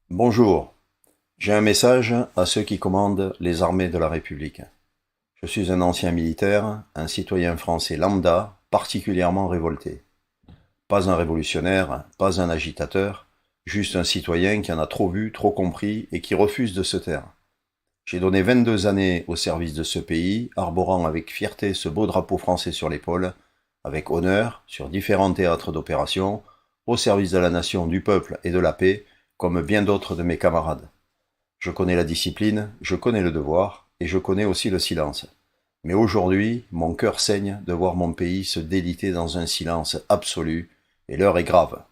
Bonjour, j'ai un message à ceux qui commandent les armées de la République. Je suis un ancien militaire, un citoyen français lambda, particulièrement révolté. Pas un révolutionnaire, pas un agitateur, juste un citoyen qui en a trop vu, trop compris et qui refuse de se taire. J'ai donné 22 années au service de ce pays, arborant avec fierté ce beau drapeau français sur l'épaule, avec honneur, sur différents théâtres d'opération, au service de la nation, du peuple et de la paix, comme bien d'autres de mes camarades. Je connais la discipline, je connais le devoir, et je connais aussi le silence. Mais aujourd'hui, mon cœur saigne de voir mon pays se déliter dans un silence absolu, et l'heure est grave.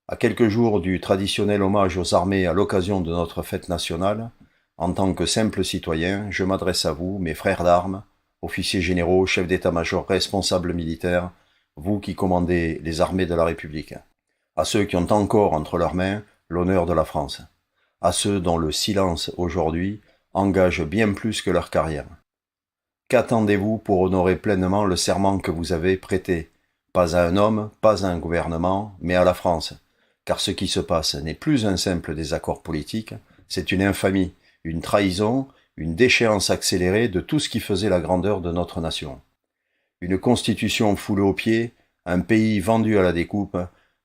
À quelques jours du traditionnel hommage aux armées à l'occasion de notre fête nationale, en tant que simple citoyen, je m'adresse à vous, mes frères d'armes, officiers généraux, chefs d'état-major, responsables militaires, vous qui commandez les armées de la République, à ceux qui ont encore entre leurs mains l'honneur de la France, à ceux dont le silence aujourd'hui engage bien plus que leur carrière. Qu'attendez-vous pour honorer pleinement le serment que vous avez prêté, pas à un homme, pas à un gouvernement, mais à la France, car ce qui se passe n'est plus un simple désaccord politique, c'est une infamie, une trahison, une déchéance accélérée de tout ce qui faisait la grandeur de notre nation. Une constitution foulée aux pieds, un pays vendu à la découpe,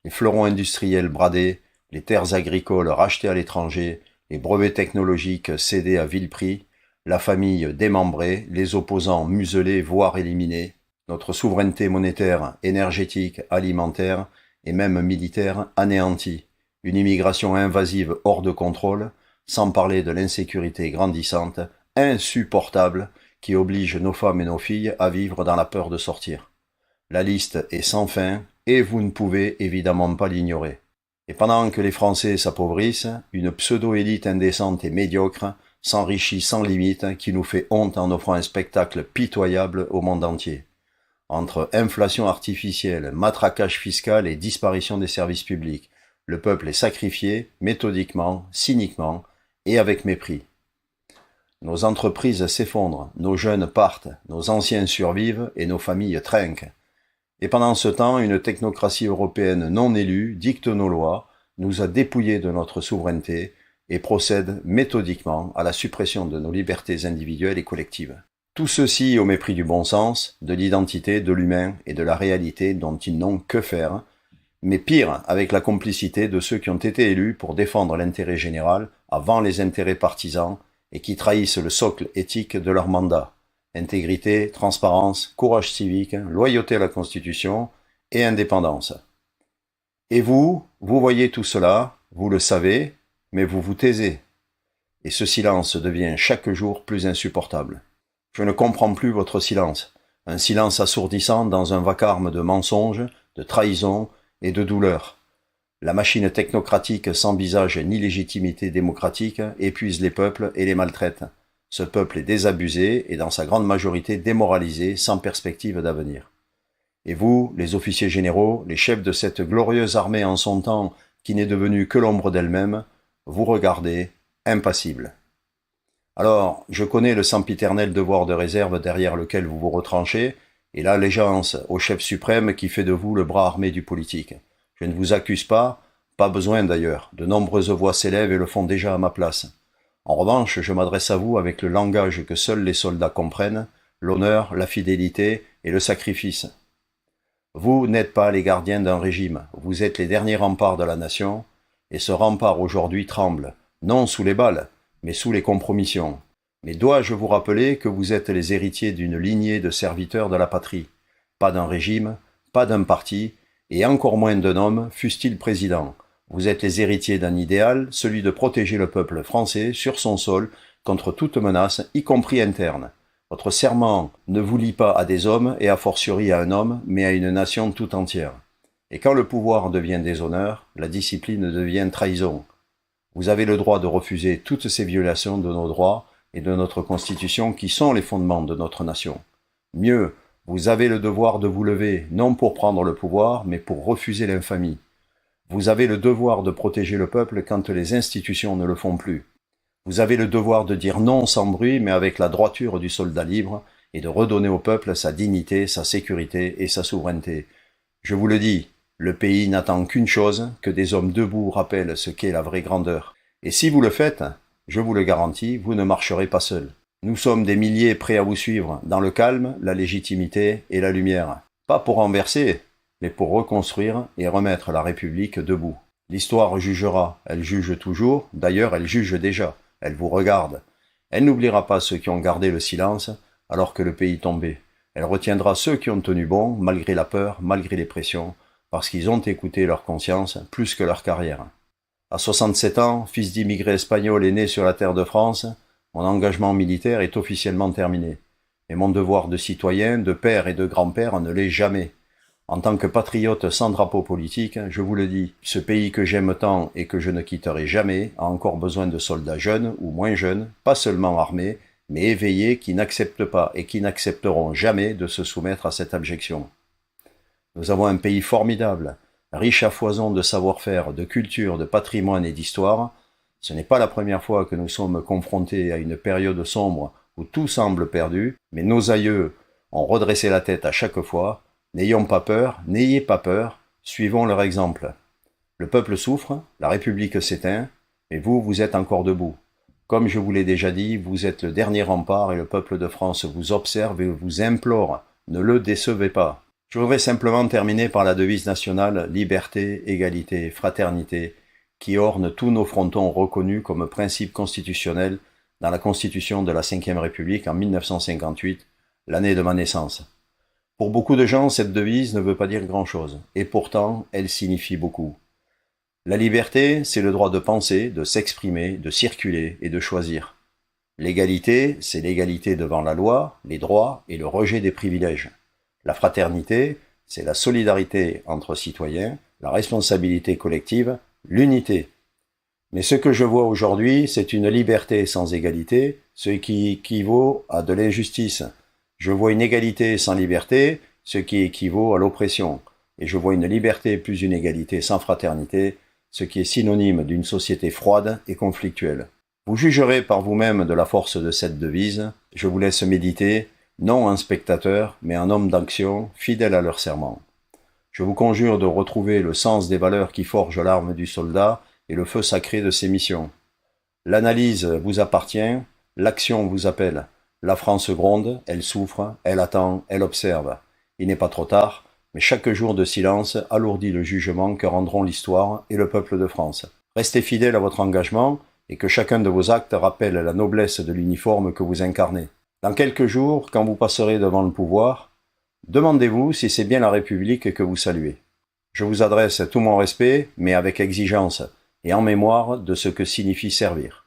les fleurons industriels bradés, les terres agricoles rachetées à l'étranger, les brevets technologiques cédés à vil prix, la famille démembrée, les opposants muselés voire éliminés, notre souveraineté monétaire, énergétique, alimentaire et même militaire anéantie, une immigration invasive hors de contrôle, sans parler de l'insécurité grandissante, insupportable, qui oblige nos femmes et nos filles à vivre dans la peur de sortir. La liste est sans fin et vous ne pouvez évidemment pas l'ignorer. Et pendant que les Français s'appauvrissent, une pseudo-élite indécente et médiocre s'enrichit sans limite qui nous fait honte en offrant un spectacle pitoyable au monde entier. Entre inflation artificielle, matraquage fiscal et disparition des services publics, le peuple est sacrifié méthodiquement, cyniquement et avec mépris. Nos entreprises s'effondrent, nos jeunes partent, nos anciens survivent et nos familles trinquent. Et pendant ce temps, une technocratie européenne non élue dicte nos lois, nous a dépouillés de notre souveraineté et procède méthodiquement à la suppression de nos libertés individuelles et collectives. Tout ceci au mépris du bon sens, de l'identité, de l'humain et de la réalité dont ils n'ont que faire, mais pire, avec la complicité de ceux qui ont été élus pour défendre l'intérêt général avant les intérêts partisans et qui trahissent le socle éthique de leur mandat. Intégrité, transparence, courage civique, loyauté à la Constitution et indépendance. Et vous voyez tout cela, vous le savez, mais vous vous taisez. Et ce silence devient chaque jour plus insupportable. Je ne comprends plus votre silence, un silence assourdissant dans un vacarme de mensonges, de trahisons et de douleur. La machine technocratique sans visage ni légitimité démocratique épuise les peuples et les maltraite. Ce peuple est désabusé et dans sa grande majorité démoralisé, sans perspective d'avenir. Et vous, les officiers généraux, les chefs de cette glorieuse armée en son temps qui n'est devenue que l'ombre d'elle-même, vous regardez, impassibles. Alors, je connais le sempiternel devoir de réserve derrière lequel vous vous retranchez, et l'allégeance au chef suprême qui fait de vous le bras armé du politique. Je ne vous accuse pas, pas besoin d'ailleurs, de nombreuses voix s'élèvent et le font déjà à ma place. En revanche, je m'adresse à vous avec le langage que seuls les soldats comprennent, l'honneur, la fidélité et le sacrifice. Vous n'êtes pas les gardiens d'un régime, vous êtes les derniers remparts de la nation, et ce rempart aujourd'hui tremble, non sous les balles, mais sous les compromissions. Mais dois-je vous rappeler que vous êtes les héritiers d'une lignée de serviteurs de la patrie, pas d'un régime, pas d'un parti, et encore moins d'un homme, fût-il président. Vous êtes les héritiers d'un idéal, celui de protéger le peuple français sur son sol contre toute menace, y compris interne. Votre serment ne vous lie pas à des hommes et a fortiori à un homme, mais à une nation tout entière. Et quand le pouvoir devient déshonneur, la discipline devient trahison. Vous avez le droit de refuser toutes ces violations de nos droits et de notre Constitution qui sont les fondements de notre nation. Mieux, vous avez le devoir de vous lever, non pour prendre le pouvoir, mais pour refuser l'infamie. Vous avez le devoir de protéger le peuple quand les institutions ne le font plus. Vous avez le devoir de dire non sans bruit, mais avec la droiture du soldat libre, et de redonner au peuple sa dignité, sa sécurité et sa souveraineté. Je vous le dis, le pays n'attend qu'une chose, que des hommes debout rappellent ce qu'est la vraie grandeur. Et si vous le faites, je vous le garantis, vous ne marcherez pas seul. Nous sommes des milliers prêts à vous suivre, dans le calme, la légitimité et la lumière. Pas pour renverser, mais pour reconstruire et remettre la République debout. L'histoire jugera, elle juge toujours, d'ailleurs elle juge déjà, elle vous regarde. Elle n'oubliera pas ceux qui ont gardé le silence alors que le pays tombait. Elle retiendra ceux qui ont tenu bon, malgré la peur, malgré les pressions, parce qu'ils ont écouté leur conscience plus que leur carrière. À 67 ans, fils d'immigrés espagnols et né sur la terre de France, mon engagement militaire est officiellement terminé. Mais mon devoir de citoyen, de père et de grand-père ne l'est jamais. En tant que patriote sans drapeau politique, je vous le dis, ce pays que j'aime tant et que je ne quitterai jamais a encore besoin de soldats jeunes ou moins jeunes, pas seulement armés, mais éveillés qui n'acceptent pas et qui n'accepteront jamais de se soumettre à cette abjection. Nous avons un pays formidable, riche à foison de savoir-faire, de culture, de patrimoine et d'histoire. Ce n'est pas la première fois que nous sommes confrontés à une période sombre où tout semble perdu, mais nos aïeux ont redressé la tête à chaque fois. N'ayons pas peur, n'ayez pas peur, suivons leur exemple. Le peuple souffre, la République s'éteint, mais vous, vous êtes encore debout. Comme je vous l'ai déjà dit, vous êtes le dernier rempart et le peuple de France vous observe et vous implore. Ne le décevez pas. Je voudrais simplement terminer par la devise nationale « Liberté, égalité, fraternité » qui orne tous nos frontons reconnus comme principe constitutionnel dans la Constitution de la Ve République en 1958, l'année de ma naissance. Pour beaucoup de gens, cette devise ne veut pas dire grand-chose, et pourtant, elle signifie beaucoup. La liberté, c'est le droit de penser, de s'exprimer, de circuler et de choisir. L'égalité, c'est l'égalité devant la loi, les droits et le rejet des privilèges. La fraternité, c'est la solidarité entre citoyens, la responsabilité collective, l'unité. Mais ce que je vois aujourd'hui, c'est une liberté sans égalité, ce qui équivaut à de l'injustice. Je vois une égalité sans liberté, ce qui équivaut à l'oppression. Et je vois une liberté plus une égalité sans fraternité, ce qui est synonyme d'une société froide et conflictuelle. Vous jugerez par vous-même de la force de cette devise. Je vous laisse méditer, non un spectateur, mais un homme d'action, fidèle à leur serment. Je vous conjure de retrouver le sens des valeurs qui forgent l'arme du soldat et le feu sacré de ses missions. L'analyse vous appartient, l'action vous appelle. La France gronde, elle souffre, elle attend, elle observe. Il n'est pas trop tard, mais chaque jour de silence alourdit le jugement que rendront l'histoire et le peuple de France. Restez fidèle à votre engagement et que chacun de vos actes rappelle la noblesse de l'uniforme que vous incarnez. Dans quelques jours, quand vous passerez devant le pouvoir, demandez-vous si c'est bien la République que vous saluez. Je vous adresse tout mon respect, mais avec exigence, et en mémoire de ce que signifie servir.